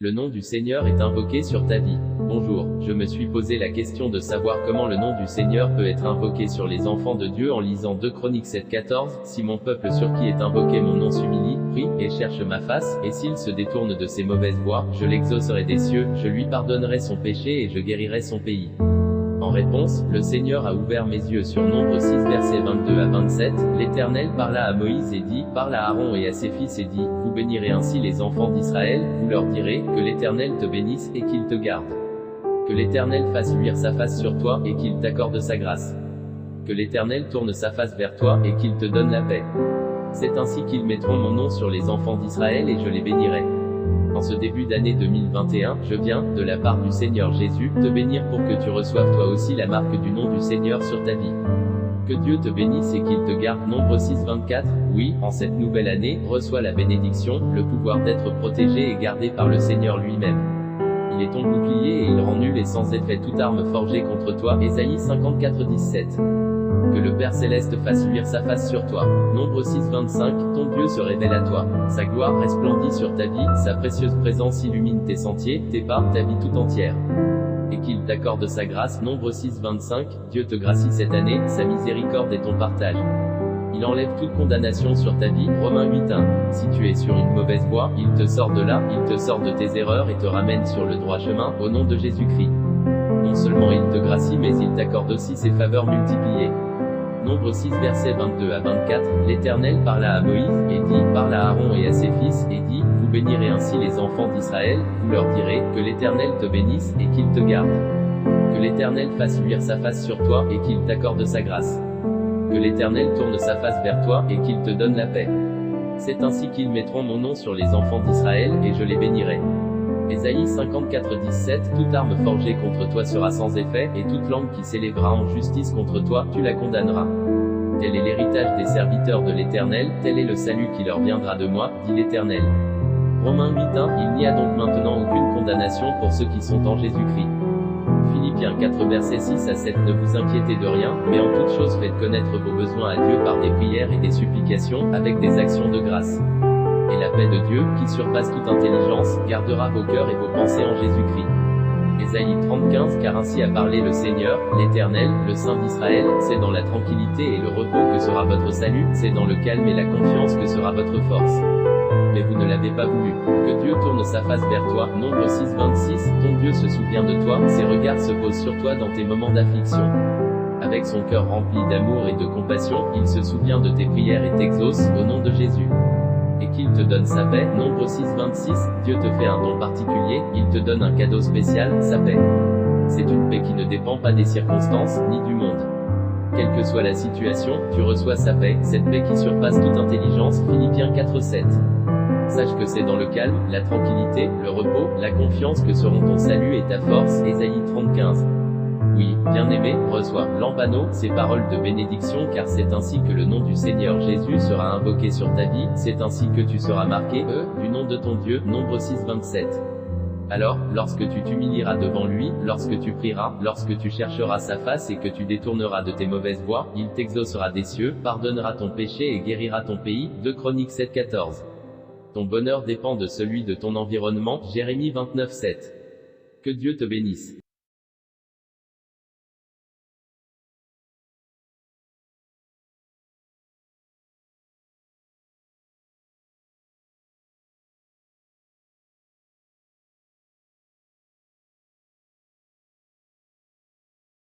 Le nom du Seigneur est invoqué sur ta vie. Bonjour, je me suis posé la question de savoir comment le nom du Seigneur peut être invoqué sur les enfants de Dieu en lisant 2 Chroniques 7,14. Si mon peuple sur qui est invoqué mon nom s'humilie, prie, et cherche ma face, et s'il se détourne de ses mauvaises voies, je l'exaucerai des cieux, je lui pardonnerai son péché et je guérirai son pays. En réponse, le Seigneur a ouvert mes yeux sur Nombre 6 versets 22 à 27, l'Éternel parla à Moïse et dit, parle à Aaron et à ses fils et dit, vous bénirez ainsi les enfants d'Israël, vous leur direz, que l'Éternel te bénisse et qu'il te garde. Que l'Éternel fasse luire sa face sur toi et qu'il t'accorde sa grâce. Que l'Éternel tourne sa face vers toi et qu'il te donne la paix. C'est ainsi qu'ils mettront mon nom sur les enfants d'Israël et je les bénirai. En ce début d'année 2021, je viens, de la part du Seigneur Jésus, te bénir pour que tu reçoives toi aussi la marque du nom du Seigneur sur ta vie. Que Dieu te bénisse et qu'il te garde. Nombre 6, 24. Oui, en cette nouvelle année, reçois la bénédiction, le pouvoir d'être protégé et gardé par le Seigneur lui-même. Il est ton bouclier et il rend nul et sans effet toute arme forgée contre toi. Ésaïe 54, 17. Que le Père Céleste fasse luire sa face sur toi. Nombre 6, 25, ton Dieu se révèle à toi. Sa gloire resplendit sur ta vie, sa précieuse présence illumine tes sentiers, tes pas, ta vie tout entière. Et qu'il t'accorde sa grâce. Nombre 6, 25, Dieu te gracie cette année, sa miséricorde est ton partage. Il enlève toute condamnation sur ta vie. Romains 8, 1. Si tu es sur une mauvaise voie, il te sort de là, il te sort de tes erreurs et te ramène sur le droit chemin, au nom de Jésus-Christ. Non seulement il te gracie mais il t'accorde aussi ses faveurs multipliées. Nombre 6 versets 22 à 24, l'Éternel parla à Moïse, et dit, parle à Aaron et à ses fils, et dit, vous bénirez ainsi les enfants d'Israël, vous leur direz, que l'Éternel te bénisse, et qu'il te garde. Que l'Éternel fasse luire sa face sur toi, et qu'il t'accorde sa grâce. Que l'Éternel tourne sa face vers toi, et qu'il te donne la paix. C'est ainsi qu'ils mettront mon nom sur les enfants d'Israël, et je les bénirai. Ésaïe 54, 17, toute arme forgée contre toi sera sans effet, et toute langue qui s'élèvera en justice contre toi, tu la condamneras. Tel est l'héritage des serviteurs de l'Éternel, tel est le salut qui leur viendra de moi, dit l'Éternel. Romains 8, 1, il n'y a donc maintenant aucune condamnation pour ceux qui sont en Jésus-Christ. Philippiens 4 versets 6 à 7, ne vous inquiétez de rien, mais en toute chose faites connaître vos besoins à Dieu par des prières et des supplications, avec des actions de grâce. Et la paix de Dieu, qui surpasse toute intelligence, gardera vos cœurs et vos pensées en Jésus-Christ. Ésaïe 30, 15, car ainsi a parlé le Seigneur, l'Éternel, le Saint d'Israël, c'est dans la tranquillité et le repos que sera votre salut, c'est dans le calme et la confiance que sera votre force. Mais vous ne l'avez pas voulu. Que Dieu tourne sa face vers toi. Nombre 6, 26, ton Dieu se souvient de toi, ses regards se posent sur toi dans tes moments d'affliction. Avec son cœur rempli d'amour et de compassion, il se souvient de tes prières et t'exauce, au nom de Jésus. Et qu'il te donne sa paix. Nombre 6, 26, Dieu te fait un don particulier, il te donne un cadeau spécial, sa paix. C'est une paix qui ne dépend pas des circonstances, ni du monde. Quelle que soit la situation, tu reçois sa paix, cette paix qui surpasse toute intelligence. Philippiens 4, 7. Sache que c'est dans le calme, la tranquillité, le repos, la confiance que seront ton salut et ta force. Ésaïe 30, 15. Oui, bien-aimé, reçois, Lambano, ces paroles de bénédiction car c'est ainsi que le nom du Seigneur Jésus sera invoqué sur ta vie, c'est ainsi que tu seras marqué, du nom de ton Dieu. Nombre 6, 27. Alors, lorsque tu t'humilieras devant lui, lorsque tu prieras, lorsque tu chercheras sa face et que tu détourneras de tes mauvaises voies, il t'exaucera des cieux, pardonnera ton péché et guérira ton pays. 2 Chroniques 7, 14. Ton bonheur dépend de celui de ton environnement. Jérémie 29, 7. Que Dieu te bénisse.